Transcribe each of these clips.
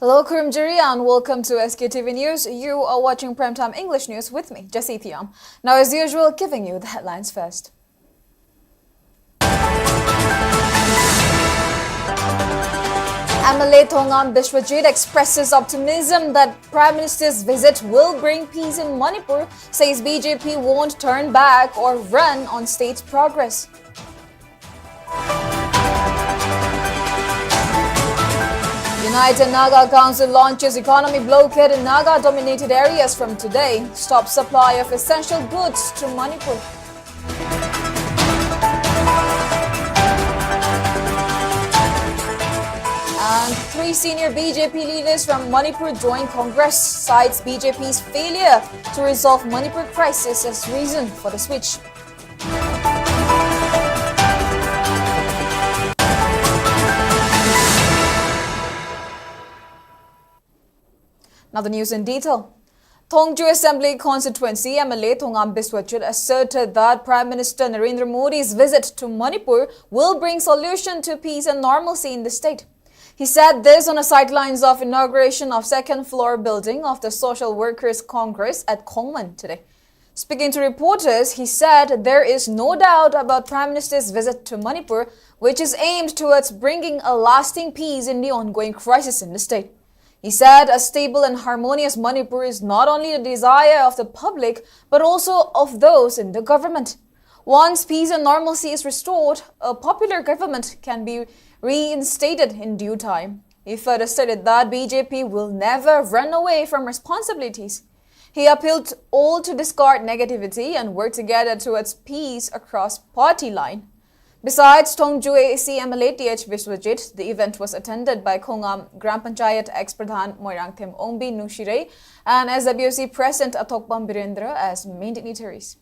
Hello, Kurumjiri, and welcome to SKTV News. You are watching Primetime English News with me, Jessie. Now, as usual, giving you the headlines first. MLA Thongam Biswajit expresses optimism that Prime Minister's visit will bring peace in Manipur, says BJP won't turn back or run on state's progress. United Naga Council launches economy blockade in Naga-dominated areas from today. Stop supply of essential goods to Manipur. And 3 senior BJP leaders from Manipur join Congress, cites BJP's failure to resolve Manipur crisis as reason for the switch. Now the news in detail. Thongju Assembly constituency MLA Thongam Biswajit asserted that Prime Minister Narendra Modi's visit to Manipur will bring solution to peace and normalcy in the state. He said this on the sidelines of inauguration of second floor building of the Social Workers Congress at Khongman today. Speaking to reporters, he said there is no doubt about Prime Minister's visit to Manipur, which is aimed towards bringing a lasting peace in the ongoing crisis in the state. He said a stable and harmonious Manipur is not only the desire of the public, but also of those in the government. Once peace and normalcy is restored, a popular government can be reinstated in due time. He further stated that BJP will never run away from responsibilities. He appealed all to discard negativity and work together towards peace across party line. Besides Thongju AC MLA TH Biswajit, the event was attended by Khongam Gram Panchayat ex-Pradhan Moirangthem Ongbi Nushire and SWC President Atokbam Birendra as main dignitaries.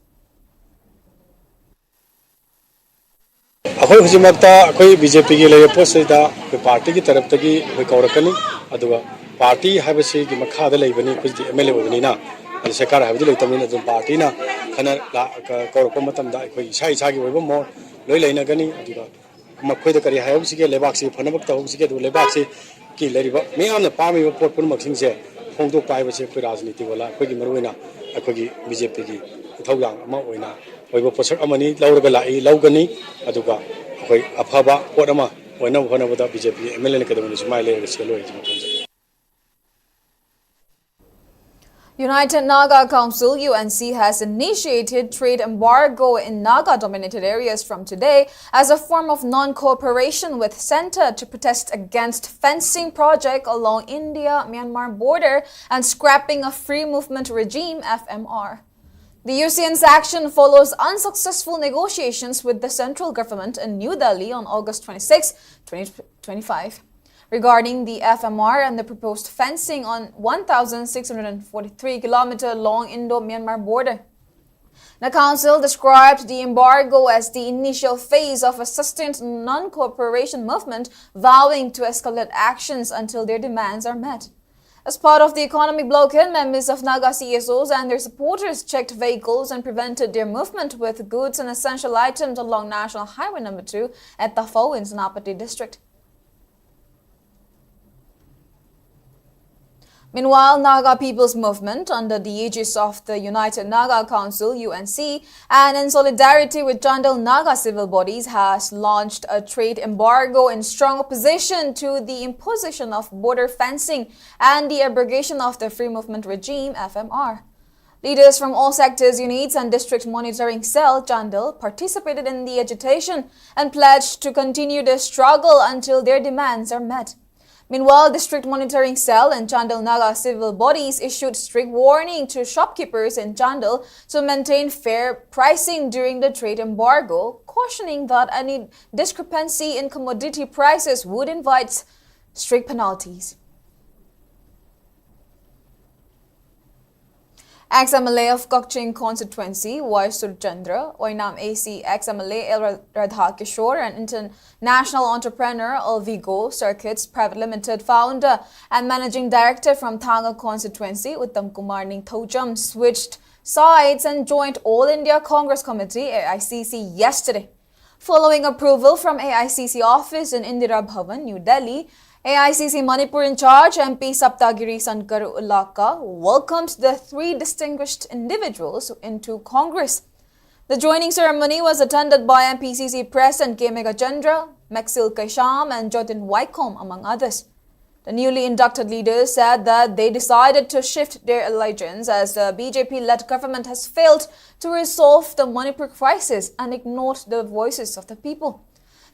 अखोई हुजिमक्ता अखोई BJP की लेय पोसेदा party की तरफ तकी वे कौरकनी अदुगा party हाबसे की मखादा लेबनी कुछ MLA ओबनीना अदु सरकार हाबदि लेतमनी अदु पार्टी ना खना कौरको मतमदा अखोई इसा इसा की ओइबो मो लोय लेनगनी अदुगा मखोइदा करी हाबसिगे लेबाक्सी फनबक तौबसिगे अदु लेबाक्सी की लेरिबा मेयामना पामिबा पोट पुनमक्सिंगसे फोंदोक पाइबसे अखोई राजनीति वाला अखोई मरुइना अखोई बीजेपी की थौलांग अमा ओइना ओइबो पोसक अमनी लौरगा लाई लौगनी अदुगा अखोई अफबा पोट अमा ओइना होनबदा बीजेपी एमएलए ने कदमनि सुमाइ लेरगा सेलोइ जिमखंजे. United Naga Council (UNC) has initiated trade embargo in Naga-dominated areas from today as a form of non-cooperation with Centre to protest against fencing project along India-Myanmar border and scrapping of free movement regime (FMR). The UCN's action follows unsuccessful negotiations with the central government in New Delhi on August 26, 2025. Regarding the FMR and the proposed fencing on 1,643-kilometer long Indo-Myanmar border. The council described the embargo as the initial phase of a sustained non-cooperation movement vowing to escalate actions until their demands are met. As part of the economic blockade, members of Naga CSOs and their supporters checked vehicles and prevented their movement with goods and essential items along National Highway No. 2 at Tafo in Senapati district. Meanwhile, Naga People's Movement, under the aegis of the United Naga Council (UNC) and in solidarity with Chandal Naga civil bodies, has launched a trade embargo in strong opposition to the imposition of border fencing and the abrogation of the free movement regime (FMR). Leaders from all sectors units and district monitoring cell Chandal participated in the agitation and pledged to continue their struggle until their demands are met. Meanwhile, District Monitoring Cell and Chandal Naga civil bodies issued strict warning to shopkeepers in Chandal to maintain fair pricing during the trade embargo, cautioning that any discrepancy in commodity prices would invite strict penalties. Ex-MLA of Kokching constituency, Y. Surchandra, Oinam AC ex-MLA El Radha Kishore, and international entrepreneur Alvigo Circuits Private Limited founder and managing director from Thanga constituency, Uttam Kumar Ningthojam, switched sides and joined All India Congress Committee (AICC) yesterday. Following approval from AICC office in Indira Bhavan, New Delhi, AICC Manipur in charge MP Saptagiri Sankar Ulaka welcomed the three distinguished individuals into Congress. The joining ceremony was attended by MPCC President K. Megachandra, Maxil Kaisham and Jotin Waikom, among others. The newly inducted leaders said that they decided to shift their allegiance as the BJP-led government has failed to resolve the Manipur crisis and ignored the voices of the people.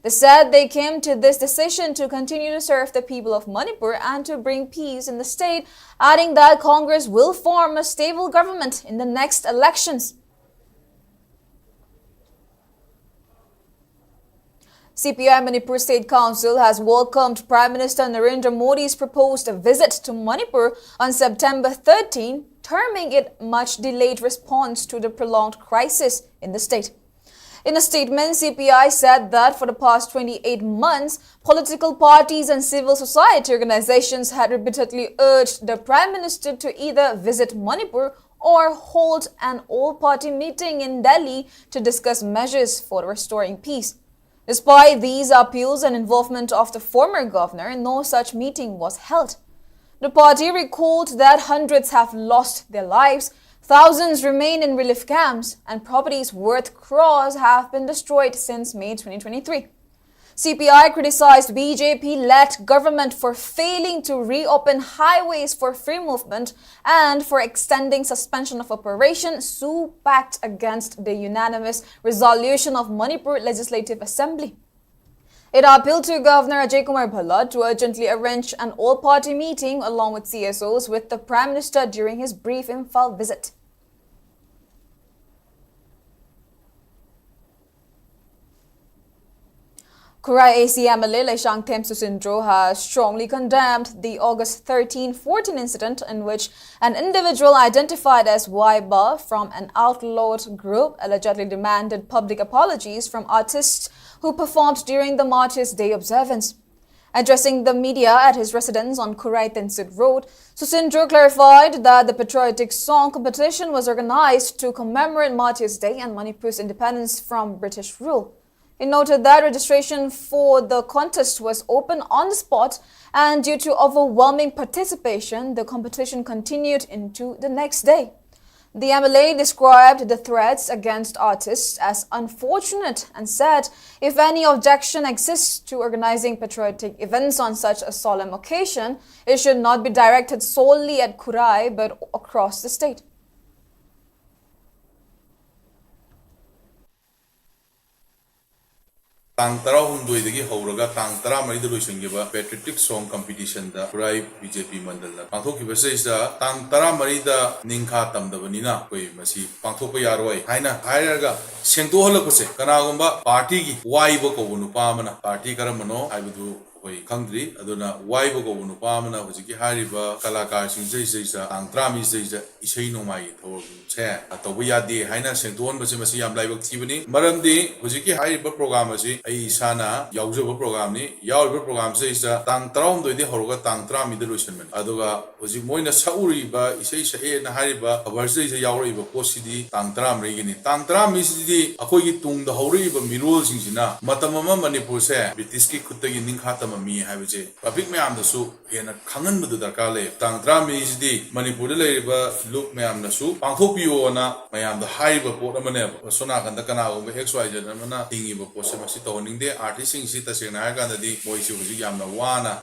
They said they came to this decision to continue to serve the people of Manipur and to bring peace in the state, adding that Congress will form a stable government in the next elections. CPI Manipur State Council has welcomed Prime Minister Narendra Modi's proposed visit to Manipur on September 13, terming it much delayed response to the prolonged crisis in the state. In a statement, CPI said that for the past 28 months, political parties and civil society organizations had repeatedly urged the Prime Minister to either visit Manipur or hold an all-party meeting in Delhi to discuss measures for restoring peace. Despite these appeals and involvement of the former governor, no such meeting was held. The party recalled that hundreds have lost their lives, thousands remain in relief camps, and properties worth crores have been destroyed since May 2023. CPI criticized BJP-led government for failing to reopen highways for free movement and for extending suspension of operation sue pact against the unanimous resolution of Manipur Legislative Assembly. It appealed to Governor Ajay Kumar Bhalla to urgently arrange an all-party meeting along with CSOs with the Prime Minister during his brief Imphal visit. Kurai AC MLA Laishang Susindro has strongly condemned the August 13-14 incident in which an individual identified as Waiba from an outlawed group allegedly demanded public apologies from artists who performed during the Martyrs' Day observance. Addressing the media at his residence on Kurai Tensud Road, Susindro clarified that the Patriotic song competition was organized to commemorate Martyrs' Day and Manipur's independence from British rule. He noted that registration for the contest was open on the spot, and due to overwhelming participation, the competition continued into the next day. The MLA described the threats against artists as unfortunate and said if any objection exists to organizing patriotic events on such a solemn occasion, it should not be directed solely at Kurai but across the state. Tang Tara Hunduidagi Horaga, Tang Tara Marida Lusingiva, Patriotic Song Competition, the Kurai BJP Mandala. Pangtoki says the Tang Tara Marida Ninka Tam the Vanina, Way Masi, Pangtopa Yarway, Haina, Hiraga, Sentola Pose, Kanagumba, Party, Waiboko Nupamana, Party Karamano, I would do. Country, Aduna, Waibo Nupamana, Huziki Hariba, Kalaka, Sinsa, and Trami says the Ishino Mai, or Chair, at the Wia de Haina Sentuan, Basimasiam Live Activity, Maram de Huziki Hariba Programasi, Aisana, Yauzo Programni, Yauzo Program says the Tang Tram do the Horoga Tang Trami delusionment. Aduga, Huzimoina Sauriba, Isha and Hariba, a versus Yauriba Posidi, Tang Tram Regini. Tang Tram is the Akogi Tung, the Horiba Miruls in Sina, Matamama Manipur, Britiski Kutagi Ninkata. Me have a public man the soup in a Kangan with the Kale, Tang Drami is the Manipur labor, look me am the soup, Pankopiona, I am the high report of Manep, Sonak and the canal with XY Germana, thingy of Posemasito in the artist in Citas and Naga, the voice of Yam Wana.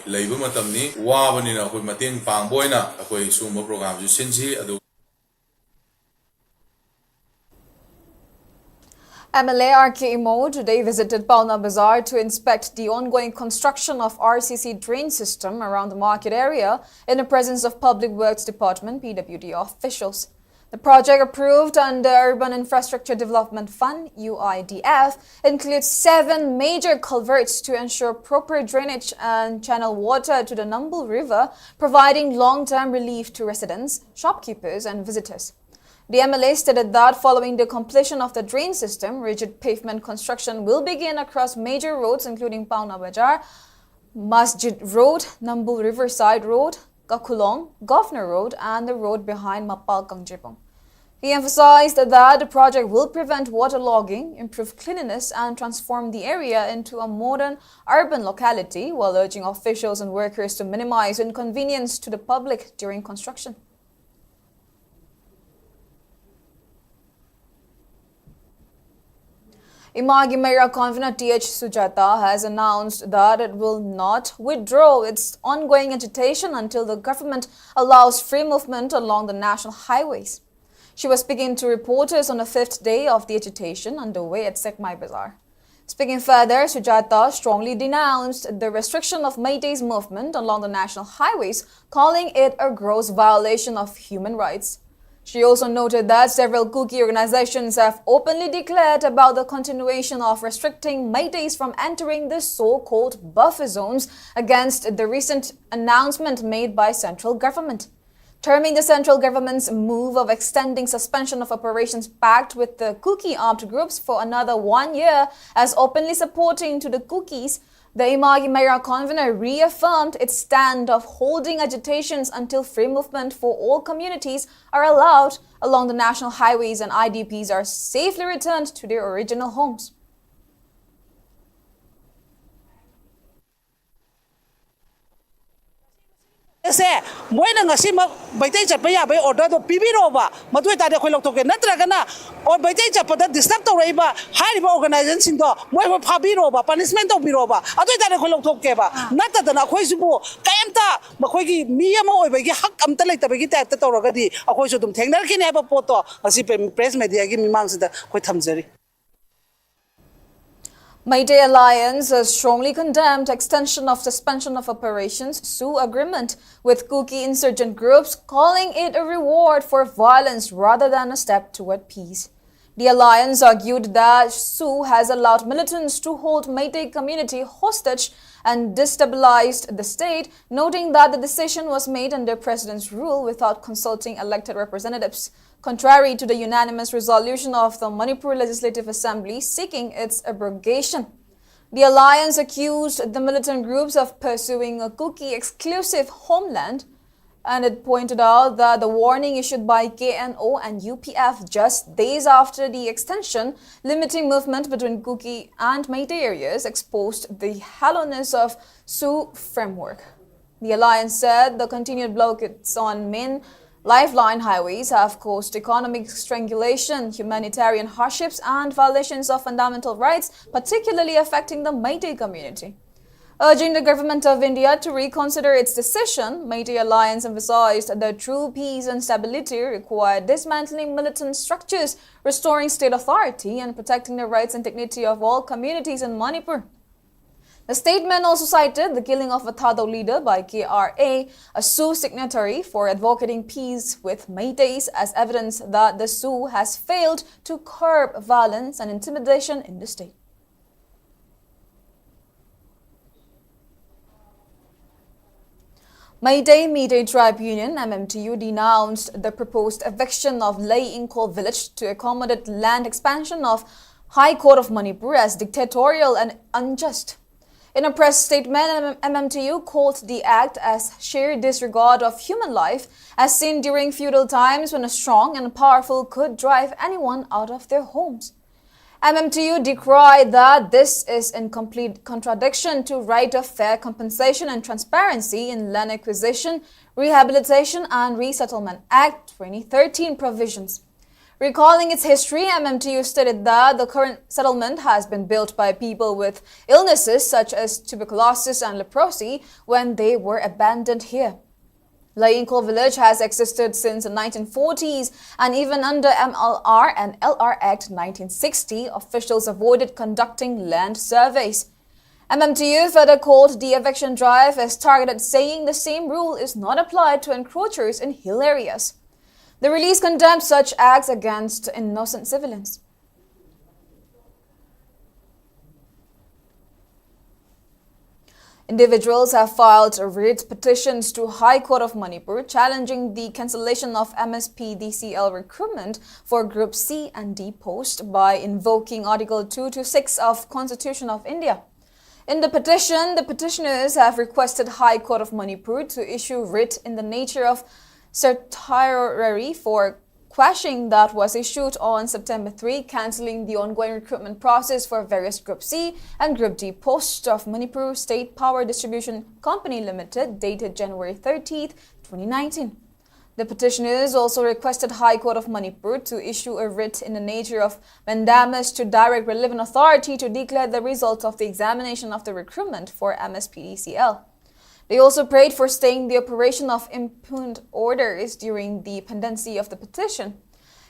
Labor Matamni, Wavanina with Matin Pangboina, a way sumo program, Sensi, MLA RK Imo today visited Pauna Bazaar to inspect the ongoing construction of RCC drain system around the market area in the presence of Public Works Department PWD officials. The project approved under Urban Infrastructure Development Fund UIDF includes 7 major culverts to ensure proper drainage and channel water to the Nambu River, providing long-term relief to residents, shopkeepers and visitors. The MLA stated that following the completion of the drain system, rigid pavement construction will begin across major roads including Pauna Bazaar, Masjid Road, Nambu Riverside Road, Kakulong, Governor Road and the road behind Mapal Kangjipong. He emphasized that the project will prevent waterlogging, improve cleanliness, and transform the area into a modern urban locality, while urging officials and workers to minimize inconvenience to the public during construction. Imagi Mera convener T.H. Sujata has announced that it will not withdraw its ongoing agitation until the government allows free movement along the national highways. She was speaking to reporters on the fifth day of the agitation underway at Sekmai Bazaar. Speaking further, Sujata strongly denounced the restriction of Meitei's movement along the national highways, calling it a gross violation of human rights. She also noted that several Kuki organizations have openly declared about the continuation of restricting Meiteis from entering the so-called buffer zones against the recent announcement made by central government. Terming the central government's move of extending suspension of operations pact with the Kuki armed groups for another 1 year as openly supporting to the Kukis, the Imagi Mera convener reaffirmed its stand of holding agitations until free movement for all communities are allowed along the national highways and IDPs are safely returned to their original homes. Moina ngasima Baitai Chapaya by order to Pibirova, Matueta de Holotoke, Natragana, or Baitai Chapata, disrupt Reba, high organization, Moeva Pabirova, punishment of Birova, Atueta de Holotokeva, not than a Quasibo, Kayanta, Makogi, Miyamo, Begi Hakam Teleta Begita Toragadi, a Quasudum Tanner can have a poto, as if press media give me months the Quatamzeri. Meitei Alliance has strongly condemned extension of suspension of operations SU agreement with Kuki insurgent groups, calling it a reward for violence rather than a step toward peace. The alliance argued that SU has allowed militants to hold Meitei community hostage and destabilized the state, noting that the decision was made under president's rule without consulting elected representatives, contrary to the unanimous resolution of the Manipur Legislative Assembly seeking its abrogation. The alliance accused the militant groups of pursuing a Kuki exclusive homeland, and it pointed out that the warning issued by KNO and UPF just days after the extension limiting movement between Kuki and Meitei areas exposed the hollowness of SU framework. The alliance said the continued blockades on main lifeline highways have caused economic strangulation, humanitarian hardships, and violations of fundamental rights, particularly affecting the Meitei community. Urging the government of India to reconsider its decision, Meitei Alliance emphasized that true peace and stability require dismantling militant structures, restoring state authority, and protecting the rights and dignity of all communities in Manipur. The statement also cited the killing of a Thado leader by KRA, a SU signatory, for advocating peace with Meiteis as evidence that the SU has failed to curb violence and intimidation in the state. Meitei Tribe Union MMTU denounced the proposed eviction of Lei Imphal village to accommodate land expansion of High Court of Manipur as dictatorial and unjust. In a press statement, MMTU called the act as sheer disregard of human life as seen during feudal times when a strong and powerful could drive anyone out of their homes. MMTU decried that this is in complete contradiction to right of fair compensation and transparency in Land Acquisition, Rehabilitation and Resettlement Act 2013 provisions. Recalling its history, MMTU stated that the current settlement has been built by people with illnesses such as tuberculosis and leprosy when they were abandoned here. Lei Imphal village has existed since the 1940s, and even under MLR and LR Act 1960, officials avoided conducting land surveys. MMTU further called the eviction drive as targeted, saying the same rule is not applied to encroachers in hill areas. The release condemned such acts against innocent civilians. Individuals have filed writ petitions to High Court of Manipur challenging the cancellation of MSP-DCL recruitment for Group C and D post by invoking Article 2 to 6 of Constitution of India. In the petition, the petitioners have requested High Court of Manipur to issue writ in the nature of certiorari for quashing that was issued on September 3, cancelling the ongoing recruitment process for various Group C and Group D posts of Manipur State Power Distribution Company Limited, dated January 30, 2019. The petitioners also requested High Court of Manipur to issue a writ in the nature of mandamus to direct relevant authority to declare the results of the examination of the recruitment for MSPDCL. They also prayed for staying the operation of impugned orders during the pendency of the petition.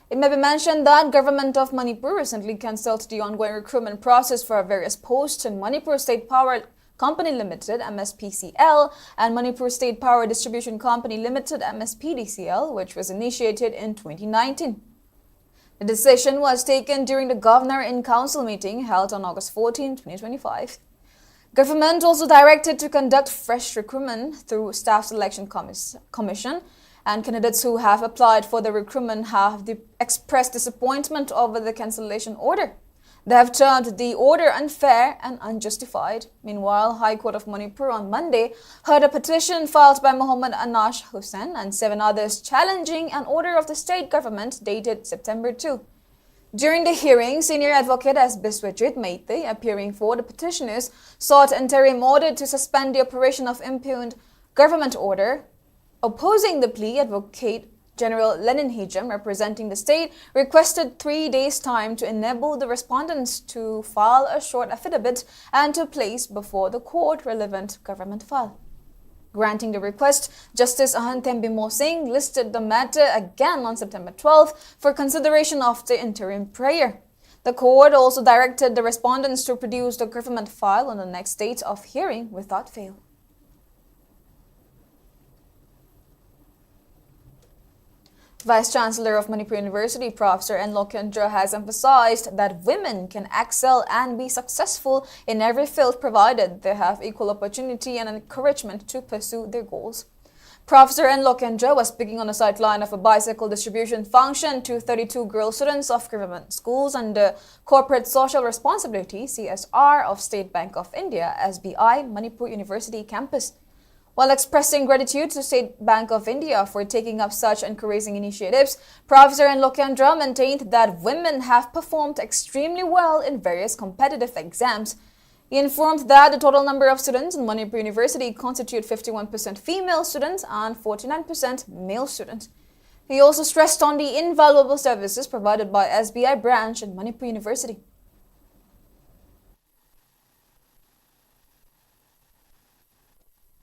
It may be mentioned that Government of Manipur recently cancelled the ongoing recruitment process for various posts in Manipur State Power Company Limited (MSPCL) and Manipur State Power Distribution Company Limited (MSPDCL), which was initiated in 2019. The decision was taken during the Governor-in-Council meeting held on August 14, 2025. Government also directed to conduct fresh recruitment through Staff Selection Commission, and candidates who have applied for the recruitment have expressed disappointment over the cancellation order. They have termed the order unfair and unjustified. Meanwhile, High Court of Manipur on Monday heard a petition filed by Muhammad Anash Hussain and 7 others challenging an order of the state government dated September 2. During the hearing, senior advocate S. Biswajit Maithe, appearing for the petitioners, sought interim order to suspend the operation of impugned government order. Opposing the plea, Advocate General Lenin Hijam, representing the state, requested 3 days' time to enable the respondents to file a short affidavit and to place before the court relevant government file. Granting the request, Justice Ahantem Bimo Singh listed the matter again on September 12 for consideration of the interim prayer. The court also directed the respondents to produce the government file on the next date of hearing without fail. Vice-Chancellor of Manipur University, Professor Enlok Kendra, has emphasized that women can excel and be successful in every field provided they have equal opportunity and encouragement to pursue their goals. Professor Enlok Kendra was speaking on the sideline of a bicycle distribution function to 32 girl students of government schools under Corporate Social Responsibility (CSR) of State Bank of India (SBI) Manipur University campus. While expressing gratitude to State Bank of India for taking up such encouraging initiatives, Professor Enlok Kendra maintained that women have performed extremely well in various competitive exams. He informed that the total number of students in Manipur University constitute 51% female students and 49% male students. He also stressed on the invaluable services provided by SBI branch in Manipur University.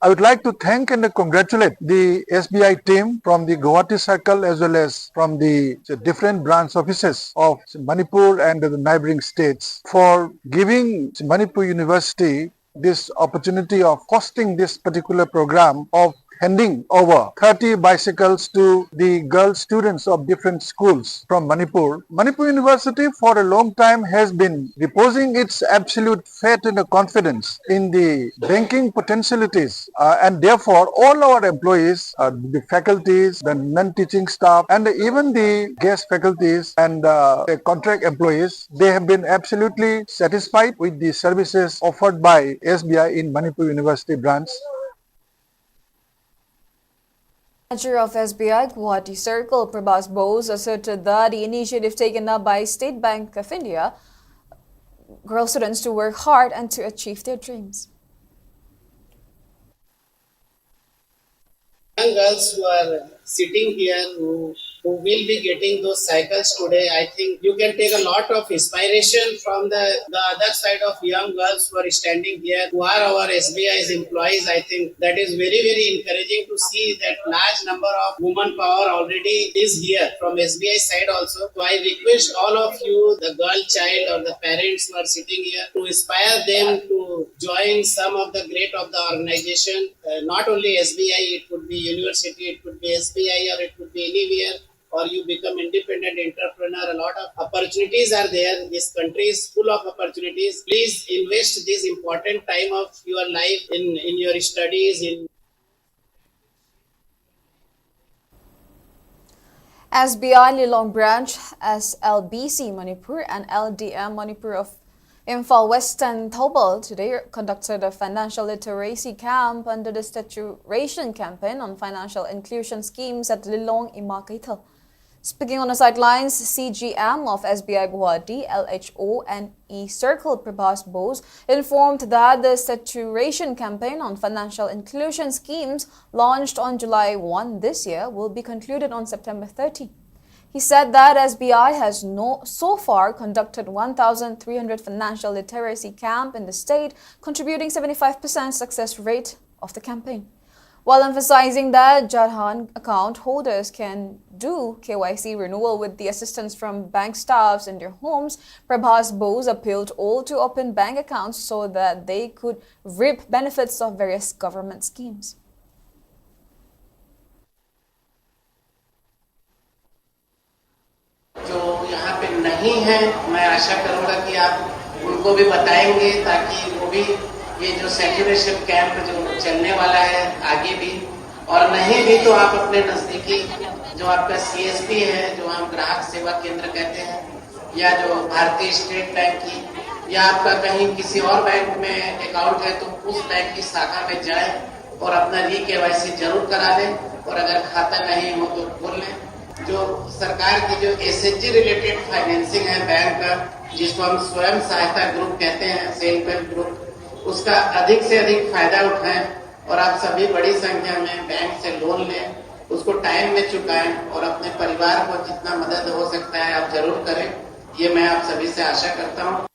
I would like to thank and congratulate the SBI team from the Guwahati Circle as well as from the different branch offices of Manipur and the neighboring states for giving Manipur University this opportunity of hosting this particular program of handing over 30 bicycles to the girl students of different schools from Manipur. Manipur University for a long time has been reposing its absolute faith and confidence in the banking potentialities and therefore all our employees, the faculties, the non-teaching staff and even the guest faculties and the contract employees, they have been absolutely satisfied with the services offered by SBI in Manipur University branch. Manager of SBI Guwahati Circle, Prabhas Bose, asserted that the initiative taken up by State Bank of India girl students to work hard and to achieve their dreams. Young girls who are sitting here, who will be getting those cycles today, I think you can take a lot of inspiration from the other side of young girls who are standing here, who are our SBI's employees. I think that is very, very encouraging to see that large number of woman power already is here from SBI side also. So I request all of you, the girl child or the parents who are sitting here, to inspire them to join some of the great of the organization. Not only SBI, it could be university, it could be SBI, or it could be anywhere, or you become independent entrepreneur. A lot of opportunities are there. This country is full of opportunities. Please invest this important time of your life in your studies. SBI Lilong Branch, SLBC Manipur and LDM Manipur of Imphal Western Thobal today conducted a financial literacy camp under the Staturation campaign on financial inclusion schemes at Lilong Imakaital. Speaking on the sidelines, CGM of SBI Guwahati, LHO and E-Circle Prabhas Bose informed that the saturation campaign on financial inclusion schemes launched on July 1 this year will be concluded on September 30. He said that SBI has so far conducted 1,300 financial literacy camp in the state, contributing 75% success rate of the campaign. While emphasizing that Jadhan account holders can do KYC renewal with the assistance from bank staffs in their homes, Prabhas Bose appealed all to open bank accounts so that they could reap benefits of various government schemes. जो यहाँ पे नहीं है, मैं आशा करूँगा कि आप उनको भी बताएंगे ताकि वो भी ये जो सैचुरेशन कैंप जो चलने वाला है आगे भी, और नहीं भी तो आप अपने नजदीकी जो आपका CSP है, जो हम ग्राहक सेवा केंद्र कहते हैं, या जो भारतीय स्टेट बैंक की या आपका कहीं किसी और बैंक में अकाउंट है तो उस बैंक की शाखा में जाएं और अपना KYC जरूर करा लें, और अगर खाता नहीं हो तो खोल लें। जो सरकार की जो SHG रिलेटेड फाइनेंसिंग है बैंक का, जिसको हम स्वयं सहायता ग्रुप कहते हैं, सेल्फ हेल्प ग्रुप, उसका अधिक से अधिक फायदा उठाएं और आप सभी बड़ी संख्या में बैंक से लोन लें, उसको टाइम में चुकाएं और अपने परिवार को जितना मदद हो सकता है आप जरूर करें। ये मैं आप सभी से आशा करता हूँ।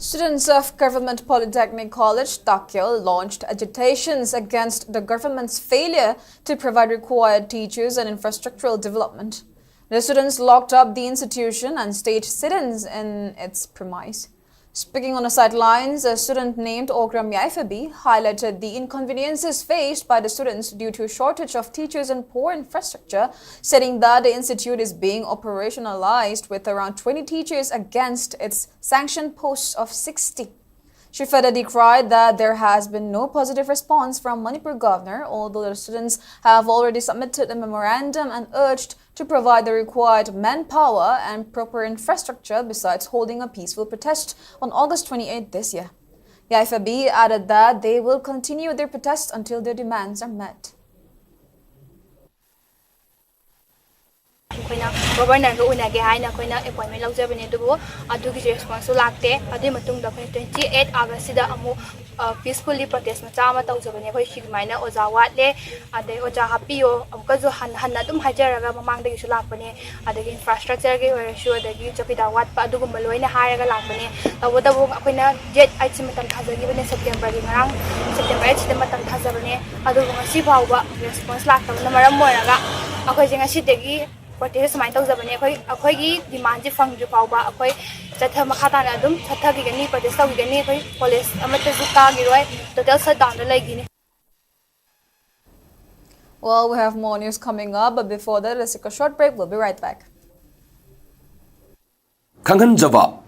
Students of Government Polytechnic College, Takyal, launched agitations against the government's failure to provide required teachers and infrastructural development. The students locked up the institution and staged sit-ins in its premise. Speaking on the sidelines, a student named Ogram Yaifabi highlighted the inconveniences faced by the students due to a shortage of teachers and poor infrastructure, stating that the institute is being operationalized with around 20 teachers against its sanctioned posts of 60. She further decried that there has been no positive response from Manipur governor, although the students have already submitted a memorandum and urged to provide the required manpower and proper infrastructure besides holding a peaceful protest on August 28 this year. Yaifabi added that they will continue their protest until their demands are met. Governor ko una ge haina koina appointment laujabane dubu adugi response lakte adi matung da 28 August da amu peacefully protest ma chama taujabane khoi sigmaina oja watle ade oja hapiyo amka jo hanna dum hajaraga mamang da gisu lakbane adagi infrastructure ge oreshu adagi chapida wat pa adugum loina haraga lakbane tawodabu akoina jet aichi matam thajagi bane September gi ngarang September 8 da matam thajabane adugu ngasi phawba response laktabana maram moraga akoi jinga sidegi protest mai taujabane akoi gi demand ji fang ju pawba akoi chatha makha na dum chatha gi gani protest gi gani akoi college amata ju ka gi roi total shutdown la lagi ni. Well, we have more news coming up, but before that, let's take a short break. We'll be right back. Kangan Java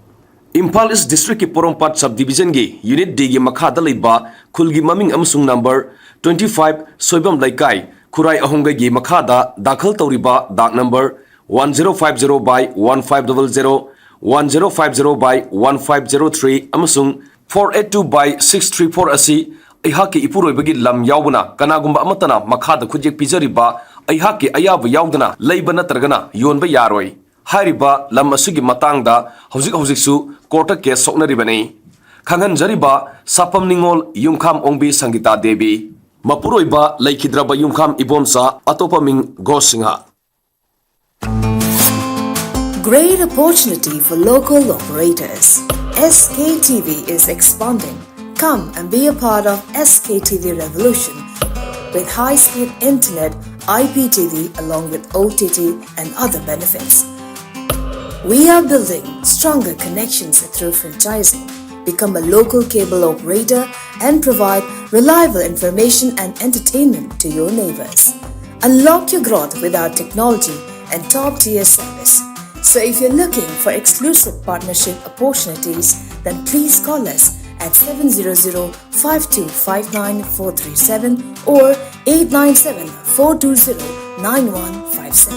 Imphal is district ki Porompat subdivision gi unit D gi makha da leiba khul gi maming amsung number 25 Soibam Laikai Kurai Ahonga gi Makada Dakhal Tauriba Dak number 1050 by 1500 1050 by 1503 Amasung 482 by 634 Asi Ihaki Ipuroi Bagi Lam Yauna Kanagumba Amatana Makada Kujik Pizariba Ihaki Ayabu Yaudana Laibana Tragana Yonba Yaroi Hariba Lam Asugi Matangda Hosik Kota Kes Soknaribani Kangan Jariba Sapam Ningol Yumkam Ongbi Sangita Devi Mapuroiba Laikidraba Yumkam Ibomsa Atopaming Gosingha. Great opportunity for local operators. SKTV is expanding. Come and be a part of SKTV revolution with high-speed internet, IPTV along with OTT and other benefits. We are building stronger connections through franchising. Become a local cable operator and provide reliable information and entertainment to your neighbors. Unlock your growth with our technology and top-tier service. So if you're looking for exclusive partnership opportunities, then please call us at 700-5259-437 or 897-420-9157.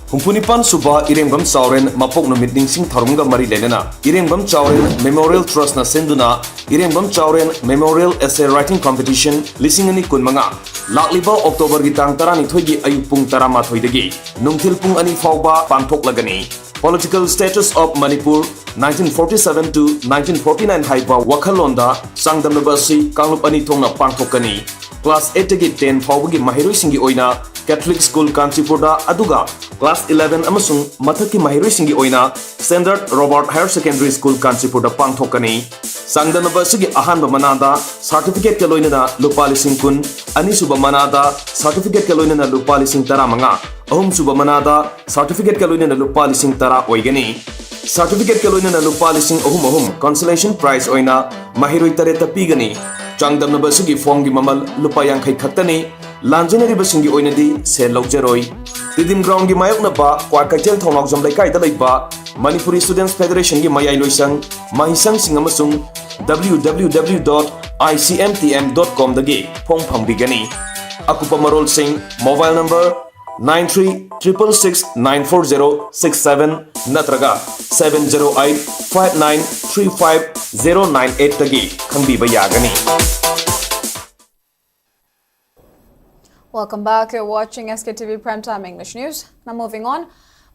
Humpunipan Suba Irengam Sauren Mapok Numit Ningsing Tharunga Mari Lenena Irengam Chauren Memorial Trust na Senduna Irengam Chauren Memorial Essay Writing Competition Lisingani Kunmanga Lakliba October Gitang Tarani Thoigi Ayupung Tarama Thoidagi Nungtil Pung Ani Fauba Pangtok Lagani Political Status of Manipur 1947 to 1949 Haiba Wakalonda Sangdam Nabasi Kanglup Ani Tongna Pangtokani Class 8 tagi 10 Faugi Mahiroi Singi Oina Catholic School Kanchipurda Aduga Class 11 amasung Mathaki Mahiroi Singi Oina Standard Robert Higher Secondary School Kanchipurda Pangtokani Sangdam Nabasi Ahan Manada Certificate Kaloina Lupali Singkun Ani Suba Manada Certificate Kaloina Lupali Sing Taramanga Ahum Suba Manada Certificate Kaloina Lupali Sing Tara Oigani Certificate Kaloina Lupali Sing Ahum Consolation Prize Oina Mahiroi Tareta Pigani Changdam Nabasi Fongi Mamal Lupayang Kai Katani Lanjinari Basingi Oinadi Se Laujeroi Tidim Ground Gimayok Naba Kwakatel Tonok Zom Laikai Talaiba Manipuri Students Federation Gi Mayai Loisang Mahisang Singamasung www.icmtm.com dagi Pong Pambigani Akupa Marol Singh Mobile number 9366694067 Natraga 70859350098 dagi Khangbiba Yagani. Welcome back. You're watching SKTV Primetime English News. Now moving on.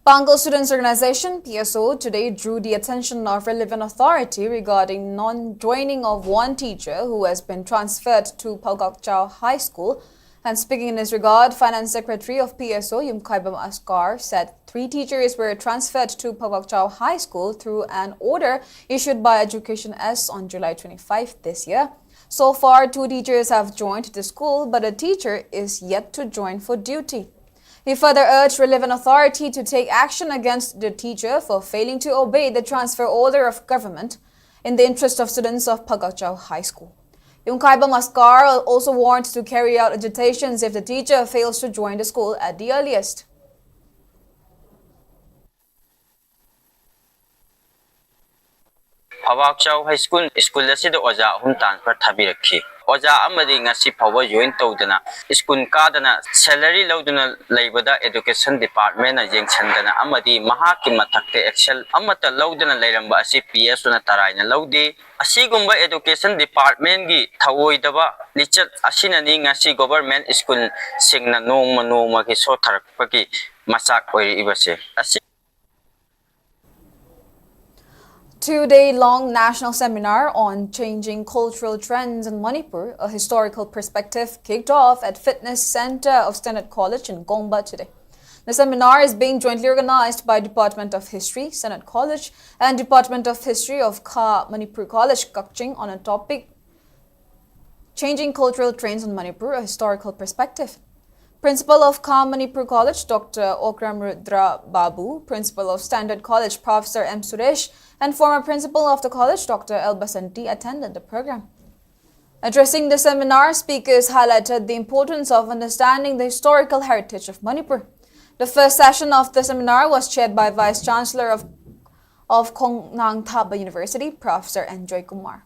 Bengal Students Organization, PSO, today drew the attention of relevant authority regarding non-joining of one teacher who has been transferred to Palgakchau High School. And speaking in this regard, Finance Secretary of PSO, Yumkaibam Askar, said 3 teachers were transferred to Palgakchau High School through an order issued by Education S on July 25 this year. So far, 2 teachers have joined the school, but a teacher is yet to join for duty. He further urged relevant authority to take action against the teacher for failing to obey the transfer order of government in the interest of students of Palgakchau High School. Yungkaiba Maskar also warned to carry out agitations if the teacher fails to join the school at the earliest. Palgakchau High School asida oja ahum transfer thabirakhi oja amadi ngasi phawa join tawdana school kadana salary lawduna laibada education department na jengchandana amadi mahaki mathakte excel amata lawduna lairamba asi PS na taraina lawdi asigumba education department gi thawoidaba lichat asina ni ngasi government school singna noma ki so tharakpagi masak oi ibase 2-day-long national seminar on changing cultural trends in Manipur, a historical perspective, kicked off at Fitness Center of Standard College in Gomba today. The seminar is being jointly organized by Department of History, Standard College, and Department of History of Manipur College, Kakching, on a topic, Changing Cultural Trends in Manipur, a historical perspective. Principal of Manipur College, Dr. Okram Rudra Babu, Principal of Standard College, Professor M. Suresh, and former Principal of the college, Dr. El Basanti, attended the program. Addressing the seminar, speakers highlighted the importance of understanding the historical heritage of Manipur. The first session of the seminar was chaired by Vice Chancellor of Kongnang Thaba University, Professor Enjoy Kumar.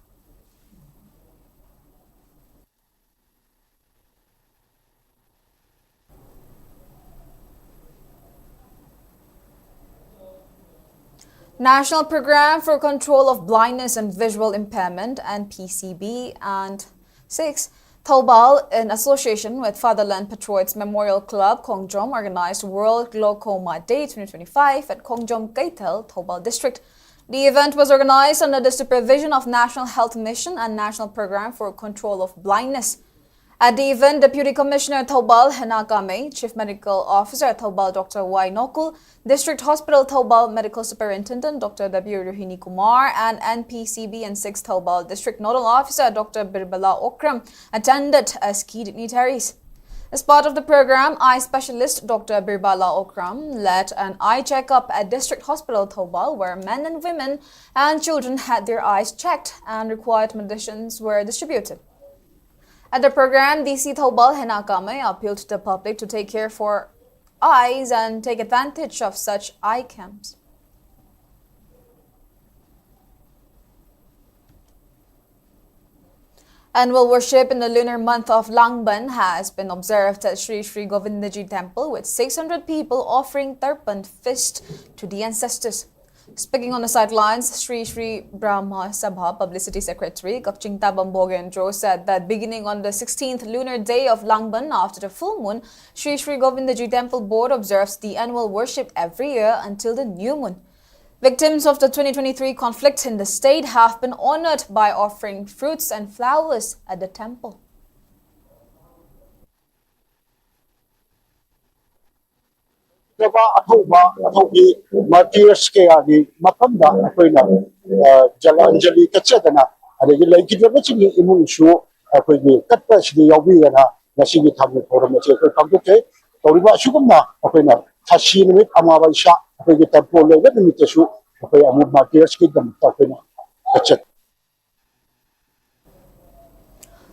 National Program for Control of Blindness and Visual Impairment and PCB and 6. Thobal, in association with Fatherland Patriots Memorial Club, Kongjom, organized World Glaucoma Day 2025 at Kongjom Kaitel, Thobal District. The event was organized under the supervision of National Health Mission and National Program for Control of Blindness. At the event, Deputy Commissioner Thobal Henakame, Chief Medical Officer Thobal Dr. Y. Nokul, District Hospital Thobal Medical Superintendent Dr. W. Rohini Kumar, and NPCB and 6 Thobal District Nodal Officer Dr. Birbala Okram attended as key dignitaries. As part of the program, eye specialist Dr. Birbala Okram led an eye checkup at District Hospital Thobal, where men and women and children had their eyes checked and required medicines were distributed. At the program, DC Thobal Henakame appealed to the public to take care for eyes and take advantage of such eye camps. Annual worship in the lunar month of Langban has been observed at Sri Sri Govindaji Temple, with 600 people offering tarpan feast to the ancestors. Speaking on the sidelines, Sri Sri Brahma Sabha Publicity Secretary Kakching Tabam Bogendro said that beginning on the 16th lunar day of Langban after the full moon, Sri Sri Govindaji Temple Board observes the annual worship every year until the new moon. Victims of the 2023 conflict in the state have been honored by offering fruits and flowers at the temple. Martyrs kaya ni mapanda ako'y na Jalanjali katsada na adagi lagi na sige imong issue ako'y ni katpa sige yawi na sige thamu forum che ako'y kamduke toriba sugum na ako'y na thashi nimit amawai sha ako'y tempo lega nimit su ako'y amu martyrs ki dam ako'y na katsada.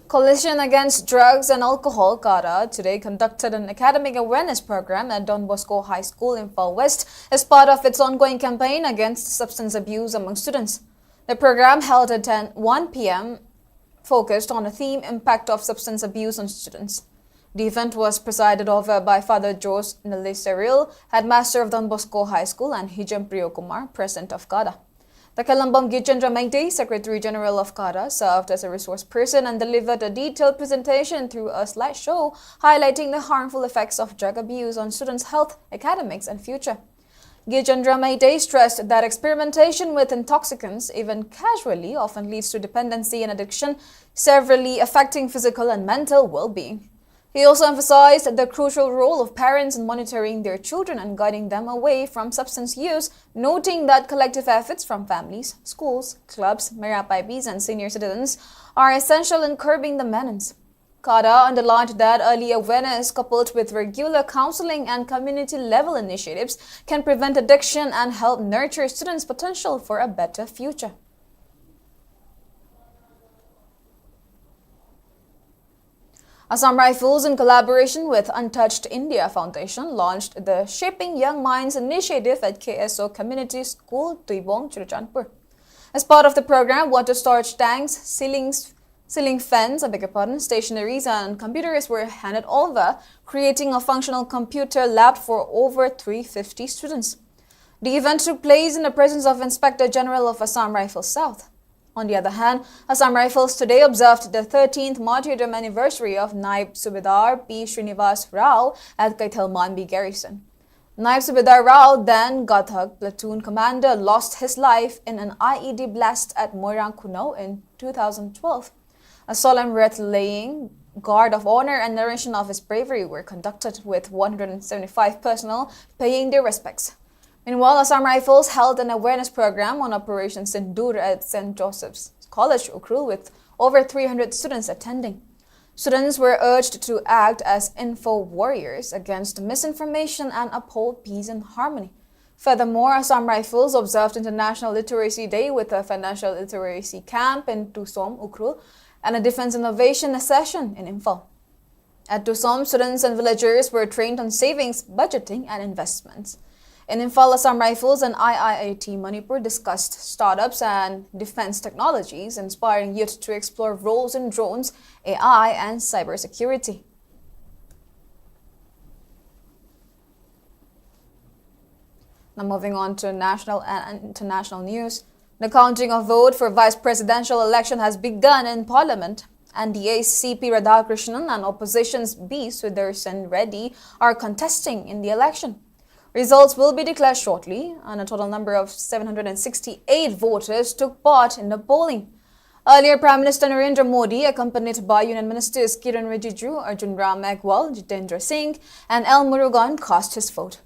Coalition Against Drugs and Alcohol, CADA, today conducted an academic awareness program at Don Bosco High School in Imphal West as part of its ongoing campaign against substance abuse among students. The program, held at 1 p.m., focused on the theme Impact of Substance Abuse on Students. The event was presided over by Father Jose Nalisaril, headmaster of Don Bosco High School, and Hijam Priyokumar, president of CADA. The Kalambam Gichandra Maite, Secretary General of CADA, served as a resource person and delivered a detailed presentation through a slideshow highlighting the harmful effects of drug abuse on students' health, academics, and future. Gichandra Maite stressed that experimentation with intoxicants, even casually, often leads to dependency and addiction, severely affecting physical and mental well-being. He also emphasized the crucial role of parents in monitoring their children and guiding them away from substance use, noting that collective efforts from families, schools, clubs, Merapaibis, and senior citizens are essential in curbing the menace. CADA underlined that early awareness coupled with regular counseling and community-level initiatives can prevent addiction and help nurture students' potential for a better future. Assam Rifles, in collaboration with Untouched India Foundation, launched the Shaping Young Minds initiative at KSO Community School, Tuibong, Churachandpur. As part of the program, water storage tanks, ceiling fans, stationaries, and computers were handed over, creating a functional computer lab for over 350 students. The event took place in the presence of Inspector General of Assam Rifles South. On the other hand, Assam Rifles today observed the 13th martyrdom anniversary of Naib Subedar P. Srinivas Rao at Kaithalmanbi Garrison. Naib Subedar Rao, then Gathak platoon commander, lost his life in an IED blast at Moirang Kuno in 2012. A solemn wreath-laying, guard of honor, and narration of his bravery were conducted, with 175 personnel paying their respects. Meanwhile, Assam Rifles held an awareness program on Operation Sindur at St. Joseph's College, Ukrul, with over 300 students attending. Students were urged to act as info warriors against misinformation and uphold peace and harmony. Furthermore, Assam Rifles observed International Literacy Day with a financial literacy camp in Tusom, Ukrul, and a defense innovation session in Imphal. At Tusom, students and villagers were trained on savings, budgeting, and investments. In Imphal, Assam Rifles and IIIT Manipur discussed startups and defense technologies, inspiring youth to explore roles in drones, AI, and cybersecurity. Now moving on to national and international news. The counting of vote for vice presidential election has begun in Parliament. NDA's CP Radhakrishnan and opposition's B. Sudarshan Reddy are contesting in the election. Results will be declared shortly, and a total number of 768 voters took part in the polling. Earlier, Prime Minister Narendra Modi, accompanied by Union Ministers Kiran Rijiju, Arjun Ram Meghwal, Jitendra Singh, and L. Murugan, cast his vote.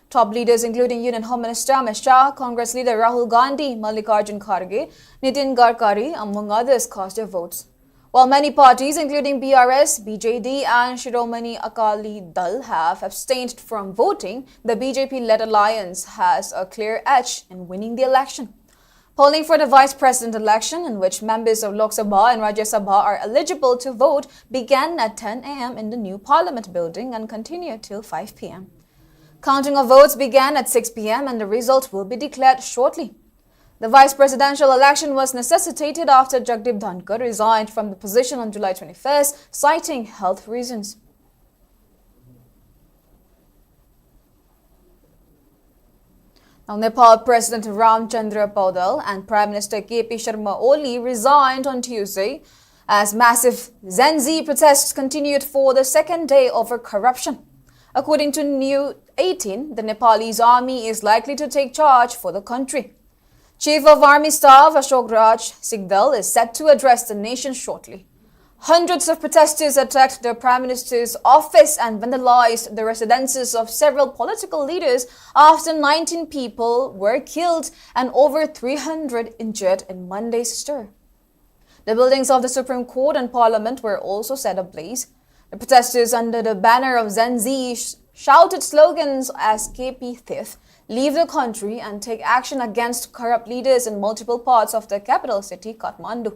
Top leaders including Union Home Minister Amit Shah, Congress leader Rahul Gandhi, Mallikarjun Kharge, Nitin Gadkari, among others, cast their votes. While many parties, including BRS, BJD, and Shiromani Akali Dal, have abstained from voting, the BJP-led alliance has a clear edge in winning the election. Polling for the vice president election, in which members of Lok Sabha and Rajya Sabha are eligible to vote, began at 10 a.m. in the new Parliament building and continued till 5 p.m. Counting of votes began at 6 p.m. and the result will be declared shortly. The vice presidential election was necessitated after Jagdeep Dhankar resigned from the position on July 21st, citing health reasons. Now, Nepal President Ramchandra Paudel and Prime Minister KP Sharma Oli resigned on Tuesday as massive Gen Z protests continued for the second day over corruption. According to New 18, the Nepalese army is likely to take charge for the country. Chief of Army Staff Ashok Raj Sigdal is set to address the nation shortly. Hundreds of protesters attacked the Prime Minister's office and vandalized the residences of several political leaders after 19 people were killed and over 300 injured in Monday's stir. The buildings of the Supreme Court and Parliament were also set ablaze. The protesters under the banner of Gen Z shouted slogans as KP Thief, leave the country and take action against corrupt leaders in multiple parts of the capital city, Kathmandu.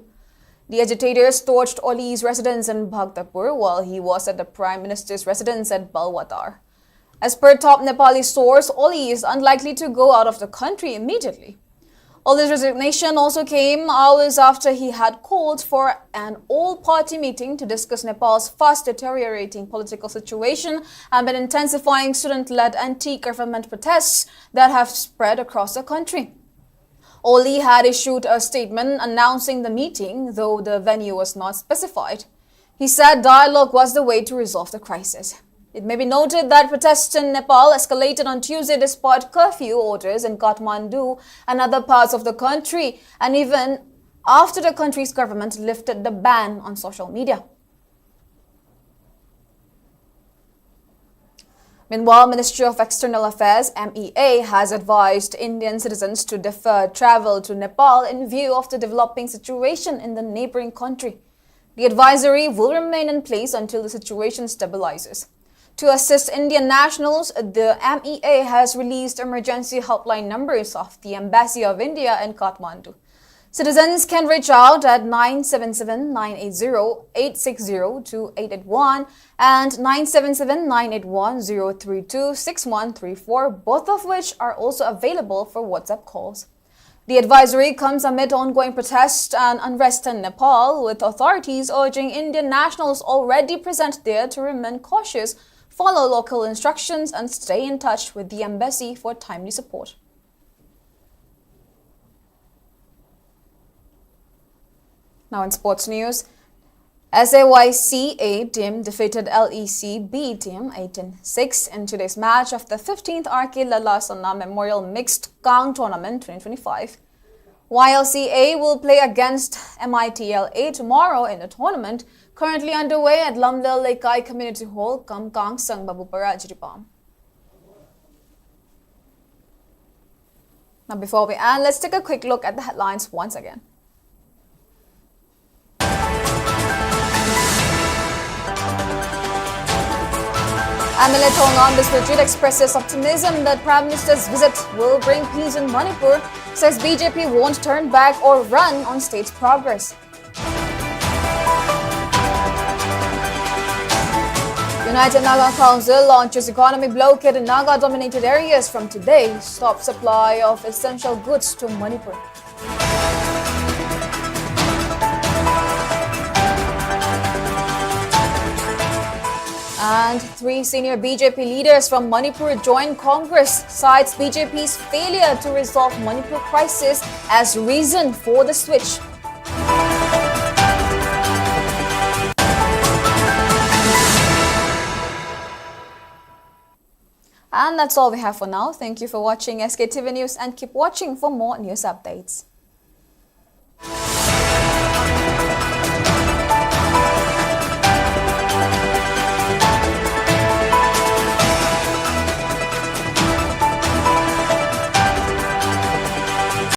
The agitators torched Oli's residence in Bhaktapur while he was at the Prime Minister's residence at Balwatar. As per top Nepali source, Oli is unlikely to go out of the country immediately. Oli's resignation also came hours after he had called for an all-party meeting to discuss Nepal's fast deteriorating political situation and been intensifying student-led anti-government protests that have spread across the country. Oli had issued a statement announcing the meeting, though the venue was not specified. He said dialogue was the way to resolve the crisis. It may be noted that protests in Nepal escalated on Tuesday despite curfew orders in Kathmandu and other parts of the country, and even after the country's government lifted the ban on social media. Meanwhile, Ministry of External Affairs (MEA) has advised Indian citizens to defer travel to Nepal in view of the developing situation in the neighboring country. The advisory will remain in place until the situation stabilizes. To assist Indian nationals, the MEA has released emergency helpline numbers of the Embassy of India in Kathmandu. Citizens can reach out at 977-980-860-2881 and 977-981-032-6134, both of which are also available for WhatsApp calls. The advisory comes amid ongoing protests and unrest in Nepal, with authorities urging Indian nationals already present there to remain cautious, follow local instructions, and stay in touch with the embassy for timely support. Now in sports news, SAYC A team defeated LEC B team 18-6 in today's match of the 15th RK Lalasana Memorial Mixed Kang Tournament 2025. YLCA will play against MITLA tomorrow in the tournament, currently underway at Lamlel Lekai Community Hall, Kamkang Sang Babupara, Jiripam. Now before we end, let's take a quick look at the headlines once again. MLA Thongam Biswajit expresses optimism that Prime Minister's visit will bring peace in Manipur, says BJP won't turn back or run on state's progress. United Naga Council launches economy blockade in Naga-dominated areas from today, stop supply of essential goods to Manipur. And 3 senior BJP leaders from Manipur joined Congress, cites BJP's failure to resolve Manipur crisis as reason for the switch. And that's all we have for now. Thank you for watching SKTV News and keep watching for more news updates.